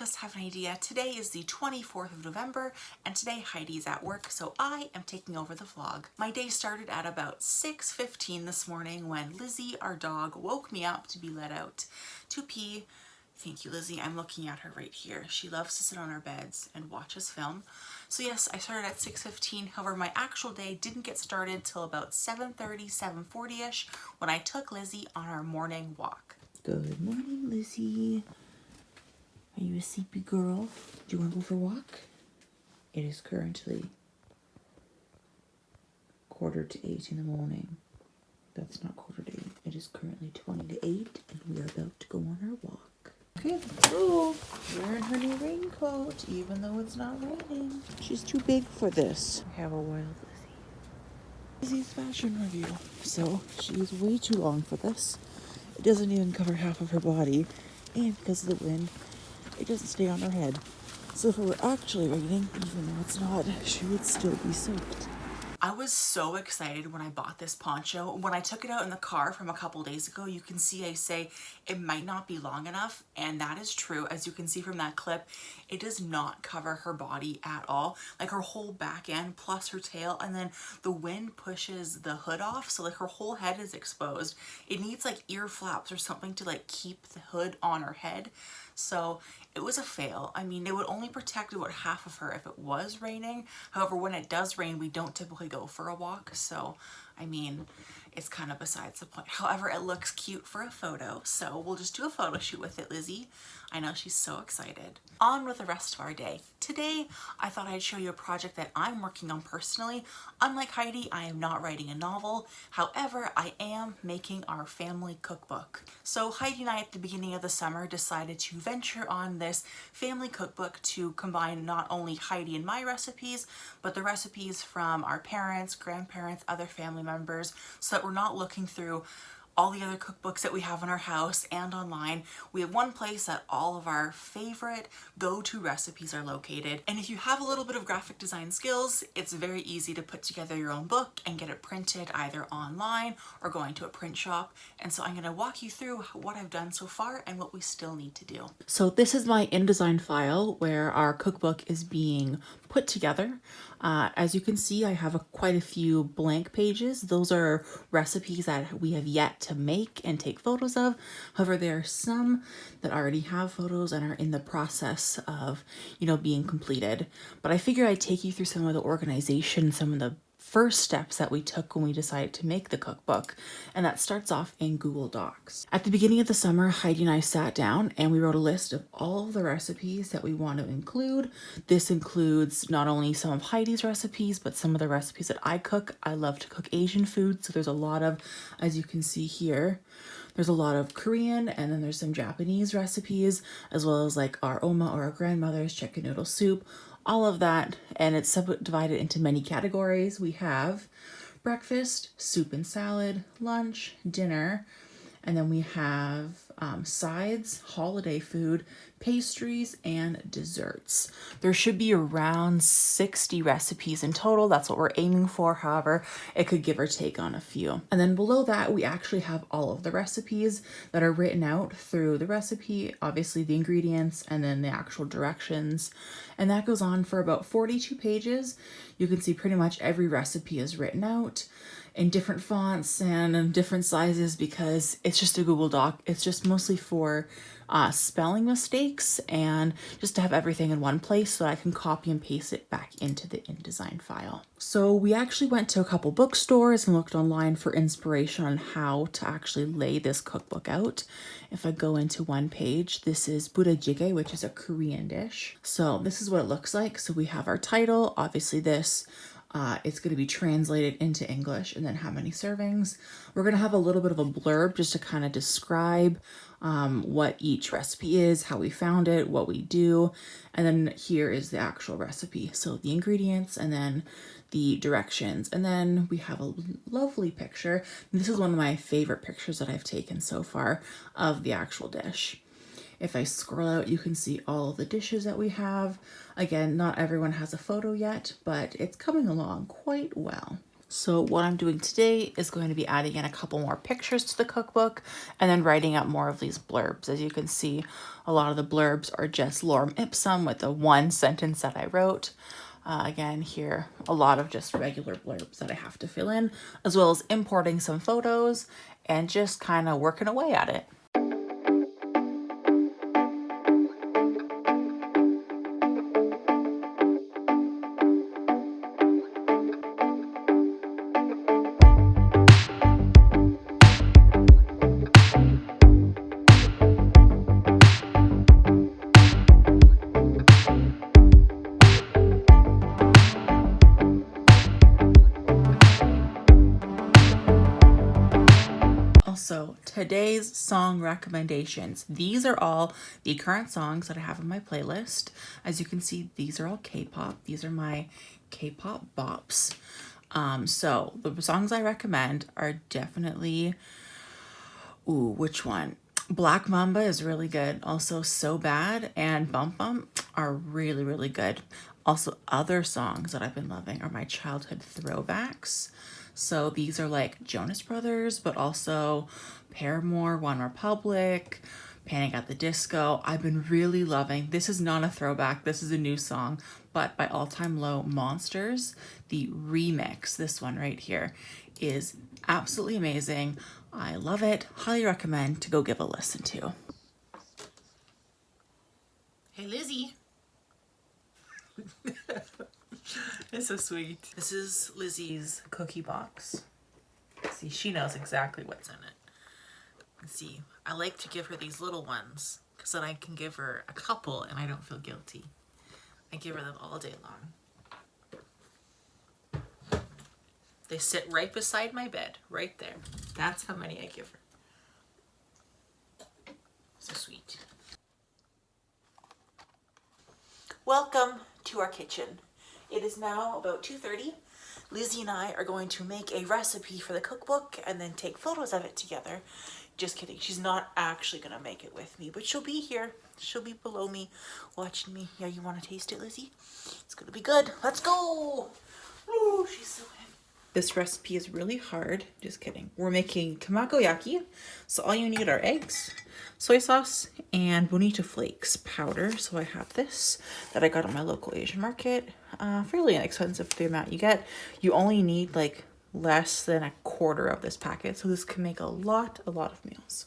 just have an idea. Today is the 24th of November and today Heidi's at work, so I am taking over the vlog. My day started at about 6:15 this morning when Lizzie, our dog, woke me up to be let out to pee. Thank you, Lizzie. I'm looking at her right here. She loves to sit on our beds and watch us film. So yes, I started at 6:15. However, my actual day didn't get started till about 7:30, 7:40ish when I took Lizzie on our morning walk. Good morning, Lizzie. Are you a sleepy girl? Do you want to go for a walk? It is currently 7:45 in the morning. That's not 7:45. It is currently 7:20 and we are about to go on our walk. Okay, let's go. Wearing her new raincoat, even though it's not raining. She's too big for this. We have a wild Lizzie. Lizzie's fashion review. So she is way too long for this. It doesn't even cover half of her body, and because of the wind, it doesn't stay on her head. So if it were actually raining, even though it's not, she would still be soaked. I was so excited when I bought this poncho. When I took it out in the car from a couple days ago, you can see I say it might not be long enough, and that is true. As you can see from that clip, it does not cover her body at all. Like her whole back end plus her tail, and then the wind pushes the hood off, so like her whole head is exposed. It needs like ear flaps or something to like keep the hood on her head. So it was a fail. I mean, it would only protect about half of her if it was raining. However, when it does rain, we don't typically go for a walk. So, I mean, it's kind of besides the point. However, it looks cute for a photo. So we'll just do a photo shoot with it, Lizzie. I know she's so excited. On with the rest of our day. Today, I thought I'd show you a project that I'm working on personally. Unlike Heidi, I am not writing a novel. However, I am making our family cookbook. So Heidi and I at the beginning of the summer decided to venture on this family cookbook to combine not only Heidi and my recipes, but the recipes from our parents, grandparents, other family members, so that we're not looking through all the other cookbooks that we have in our house and online. We have one place that all of our favorite go-to recipes are located. And if you have a little bit of graphic design skills, it's very easy to put together your own book and get it printed either online or going to a print shop. And so I'm gonna walk you through what I've done so far and what we still need to do. So this is my InDesign file where our cookbook is being put together. As you can see, I have quite a few blank pages. Those are recipes that we have yet to make and take photos of. However, there are some that already have photos and are in the process of, being completed. But I figure I'd take you through some of the organization, some of the first steps that we took when we decided to make the cookbook, and that starts off in Google Docs. At the beginning of the summer, Heidi and I sat down and we wrote a list of all of the recipes that we want to include. This includes not only some of Heidi's recipes, but some of the recipes that I cook. I love to cook Asian food, so there's a lot of, as you can see here, there's a lot of Korean, and then there's some Japanese recipes, as well as like our oma or our grandmother's chicken noodle soup, all of that, and it's subdivided into many categories. We have breakfast, soup and salad, lunch, dinner, and then we have sides, holiday food, pastries, and desserts. There should be around 60 recipes in total. That's what we're aiming for. However, it could give or take on a few. And then below that, we actually have all of the recipes that are written out through the recipe, obviously the ingredients, and then the actual directions. And that goes on for about 42 pages. You can see pretty much every recipe is written out in different fonts and in different sizes because it's just a Google Doc. It's just mostly for spelling mistakes and just to have everything in one place so that I can copy and paste it back into the InDesign file. So we actually went to a couple bookstores and looked online for inspiration on how to actually lay this cookbook out. If I go into one page, this is budae-jjigae, which is a Korean dish. So this is what it looks like. So we have our title, obviously this. It's going to be translated into English, and then how many servings. We're going to have a little bit of a blurb just to kind of describe what each recipe is, how we found it, what we do, and then here is the actual recipe. So the ingredients and then the directions, and then we have a lovely picture. This is one of my favorite pictures that I've taken so far of the actual dish. If I scroll out, you can see all of the dishes that we have. Again, not everyone has a photo yet, but it's coming along quite well. So what I'm doing today is going to be adding in a couple more pictures to the cookbook and then writing out more of these blurbs. As you can see, a lot of the blurbs are just lorem ipsum with the one sentence that I wrote. Again, here, a lot of just regular blurbs that I have to fill in, as well as importing some photos and just kind of working away at it. Also, today's song recommendations. These are all the current songs that I have on my playlist. As you can see, these are all K-pop. These are my K-pop bops. So the songs I recommend are definitely, which one? Black Mamba is really good. Also, So Bad and Bump Bump are really, really good. Also, other songs that I've been loving are my childhood throwbacks. So these are like Jonas Brothers, but also Paramore, One Republic, Panic at the Disco. I've been really loving, this is not a throwback, this is a new song, but by All Time Low, Monsters, the remix, this one right here, is absolutely amazing. I love it. Highly recommend to go give a listen to. Hey, Lizzie. It's so sweet. This is Lizzie's cookie box. See, she knows exactly what's in it. See, I like to give her these little ones because then I can give her a couple and I don't feel guilty. I give her them all day long. They sit right beside my bed, right there. That's how many I give her. So sweet. Welcome to our kitchen. It is now about 2:30. Lizzie and I are going to make a recipe for the cookbook and then take photos of it together. Just kidding. She's not actually going to make it with me, but she'll be here. She'll be below me watching me. Yeah, you want to taste it, Lizzie? It's going to be good. Let's go. Ooh, she's so heavy. This recipe is really hard. Just kidding. We're making tamagoyaki. So all you need are eggs, soy sauce, and bonito flakes powder. So I have this that I got at my local Asian market. Fairly inexpensive for the amount you get. You only need like less than a quarter of this packet. So this can make a lot of meals.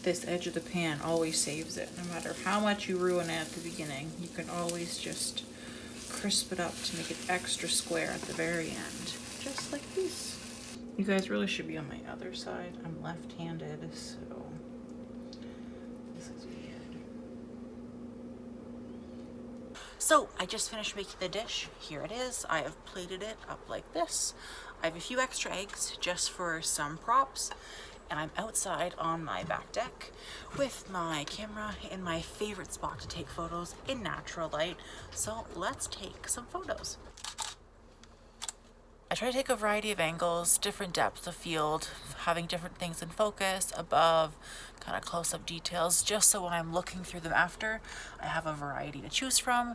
This edge of the pan always saves it. No matter how much you ruin it at the beginning, you can always just crisp it up to make it extra square at the very end. Just like this. You guys really should be on my other side. I'm left-handed, so this is weird. So I just finished making the dish. Here it is. I have plated it up like this. I have a few extra eggs just for some props. And I'm outside on my back deck with my camera in my favorite spot to take photos in natural light. So let's take some photos. I try to take a variety of angles, different depths of field, having different things in focus, above, kind of close-up details, just so when I'm looking through them after, I have a variety to choose from.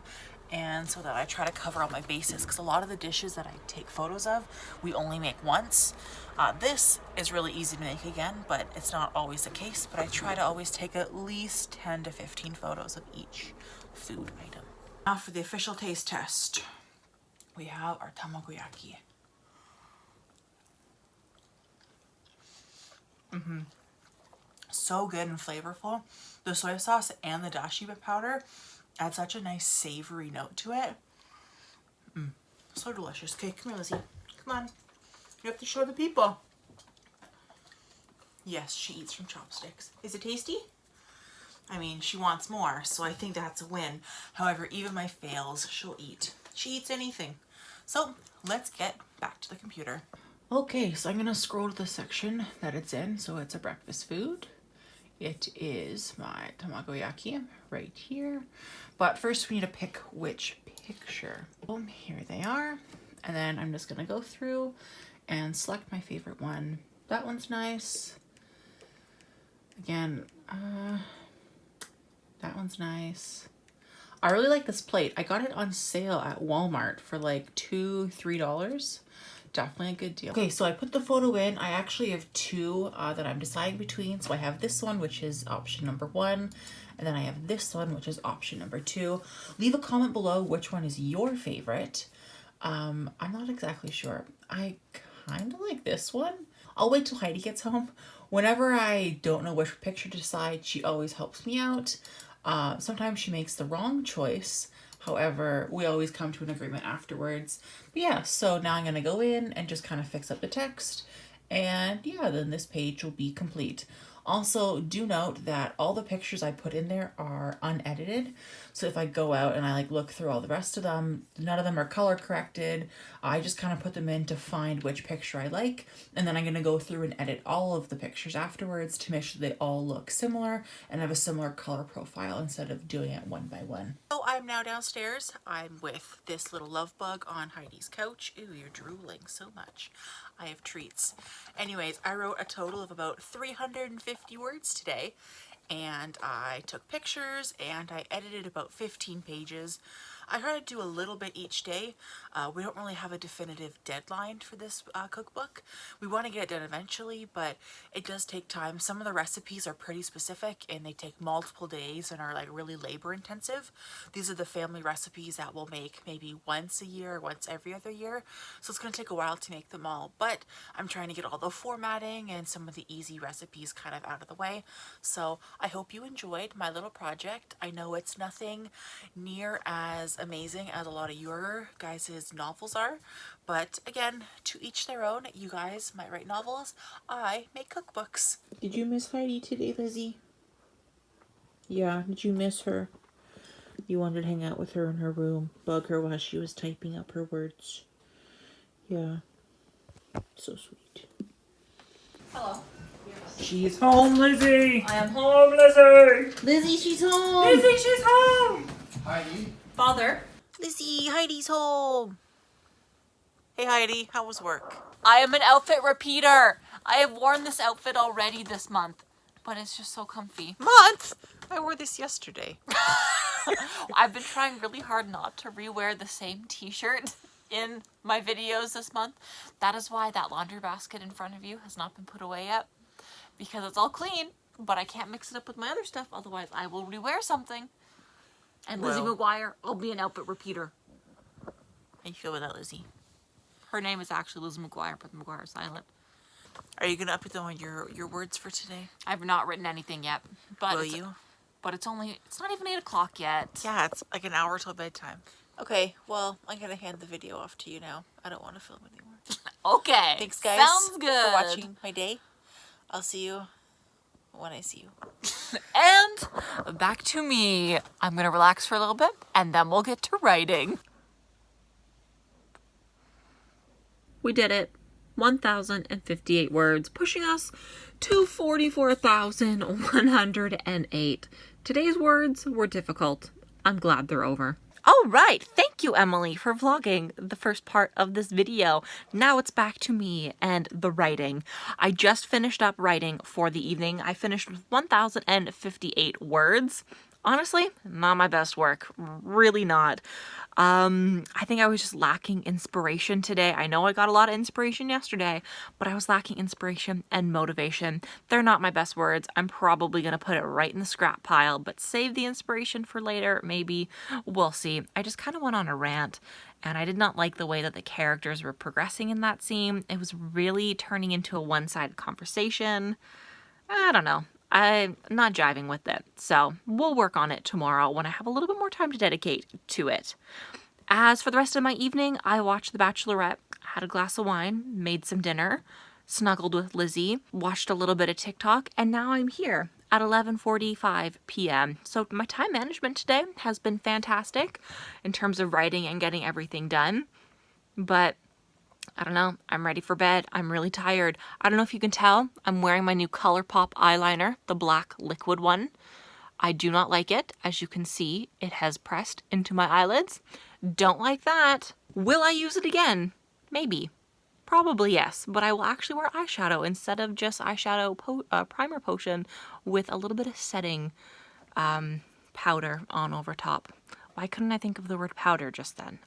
And so that I try to cover all my bases, because a lot of the dishes that I take photos of, we only make once. This is really easy to make again, but it's not always the case. But I try to always take at least 10 to 15 photos of each food item. Now for the official taste test. We have our tamagoyaki. So good and flavorful. The soy sauce and the dashi powder add such a nice savory note to it. So delicious. Okay, come here, Lizzie. Come on. You have to show the people. Yes, she eats from chopsticks. Is it tasty? I mean, she wants more, so I think that's a win. However, even my fails, she'll eat. She eats anything. So let's get back to the computer. Okay, so I'm gonna scroll to the section that it's in. So it's a breakfast food. it is my tamagoyaki right here. But first we need to pick which picture. Boom, here they are. And then I'm just gonna go through and select my favorite one. That one's nice. Again, that one's nice. I really like this plate. I got it on sale at Walmart for like $2-3. Definitely a good deal. Okay, so I put the photo in. I actually have two that I'm deciding between. So I have this one, which is option number 1. And then I have this one, which is option number 2. Leave a comment below which one is your favorite. I'm not exactly sure. I kind of like this one. I'll wait till Heidi gets home. Whenever I don't know which picture to decide, she always helps me out. Sometimes she makes the wrong choice. However, we always come to an agreement afterwards. But yeah, so now I'm going to go in and just kind of fix up the text. And yeah, then this page will be complete. Also, do note that all the pictures I put in there are unedited. So if I go out and I like look through all the rest of them, none of them are color corrected. I just kind of put them in to find which picture I like. And then I'm going to go through and edit all of the pictures afterwards to make sure they all look similar and have a similar color profile instead of doing it one by one. So I'm now downstairs. I'm with this little love bug on Heidi's couch. Ooh, you're drooling so much. I have treats. Anyways, I wrote a total of about 350 words today, and I took pictures and I edited about 15 pages. I try to do a little bit each day. We don't really have a definitive deadline for this cookbook. We want to get it done eventually, but it does take time. Some of the recipes are pretty specific and they take multiple days and are like really labor intensive. These are the family recipes that we'll make maybe once a year, once every other year. So it's going to take a while to make them all, but I'm trying to get all the formatting and some of the easy recipes kind of out of the way. So I hope you enjoyed my little project. I know it's nothing near as amazing as a lot of your guys' novels are, but again, to each their own. You guys might write novels, I make cookbooks. Did you miss Heidi today, Lizzie? Yeah, did you miss her? You wanted to hang out with her in her room, bug her while she was typing up her words. Yeah, so sweet. Hello. She's home, Lizzie! I am home, Lizzie! Lizzie, she's home! Lizzie, she's home! Heidi. Father. Lizzie, Heidi's home! Hey Heidi, how was work? I am an outfit repeater. I have worn this outfit already this month, but it's just so comfy. Month? I wore this yesterday. I've been trying really hard not to rewear the same t-shirt in my videos this month. That is why that laundry basket in front of you has not been put away yet, because it's all clean, but I can't mix it up with my other stuff, otherwise I will rewear something. And Lizzie McGuire will be an outfit repeater. How you feel about that, Lizzie? Her name is actually Lizzie McGuire, but the McGuire is silent. Are you gonna update them on your words for today? I've not written anything yet. But Will you? But it's not even 8 o'clock yet. Yeah, it's like an hour till bedtime. Okay, well, I'm gonna hand the video off to you now. I don't want to film anymore. Okay. Thanks, guys. Sounds good. For watching my day. I'll see you when I see you. And back to me. I'm gonna relax for a little bit, and then we'll get to writing. We did it. 1,058 words, pushing us to 44,108. Today's words were difficult. I'm glad they're over. All right. Thank you, Emily, for vlogging the first part of this video. Now it's back to me and the writing. I just finished up writing for the evening. I finished with 1,058 words. Honestly, not my best work. Really not. I think I was just lacking inspiration today. I know I got a lot of inspiration yesterday, but I was lacking inspiration and motivation. They're not my best words. I'm probably going to put it right in the scrap pile, but save the inspiration for later. Maybe. We'll see. I just kind of went on a rant, and I did not like the way that the characters were progressing in that scene. It was really turning into a one-sided conversation. I don't know. I'm not jiving with it, so we'll work on it tomorrow when I have a little bit more time to dedicate to it. As for the rest of my evening, I watched The Bachelorette, had a glass of wine, made some dinner, snuggled with Lizzie, watched a little bit of TikTok, and now I'm here at 11:45 p.m. So my time management today has been fantastic in terms of writing and getting everything done, but I don't know. I'm ready for bed. I'm really tired. I don't know if you can tell. I'm wearing my new ColourPop eyeliner, the black liquid one. I do not like it. As you can see, it has pressed into my eyelids. Don't like that. Will I use it again? Maybe. Probably yes, but I will actually wear eyeshadow instead of just eyeshadow primer potion with a little bit of setting powder on over top. Why couldn't I think of the word powder just then?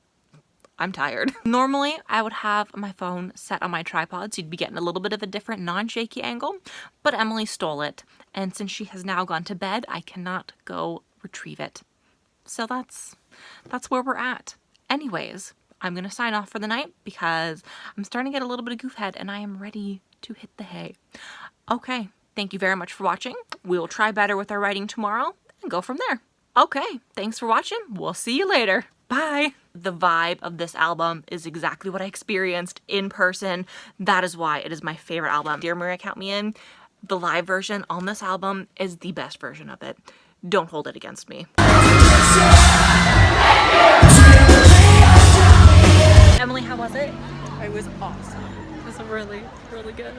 I'm tired. Normally, I would have my phone set on my tripod, so you'd be getting a little bit of a different non-shaky angle, but Emily stole it, and since she has now gone to bed, I cannot go retrieve it. So that's where we're at. Anyways, I'm gonna sign off for the night because I'm starting to get a little bit of goof head and I am ready to hit the hay. Okay, thank you very much for watching. We will try better with our writing tomorrow and go from there. Okay, thanks for watching. We'll see you later. Bye. The vibe of this album is exactly what I experienced in person. That is why it is my favorite album. Dear Maria, Count Me In, the live version on this album is the best version of it. Don't hold it against me. Emily, how was it? It was awesome. It was really, really good.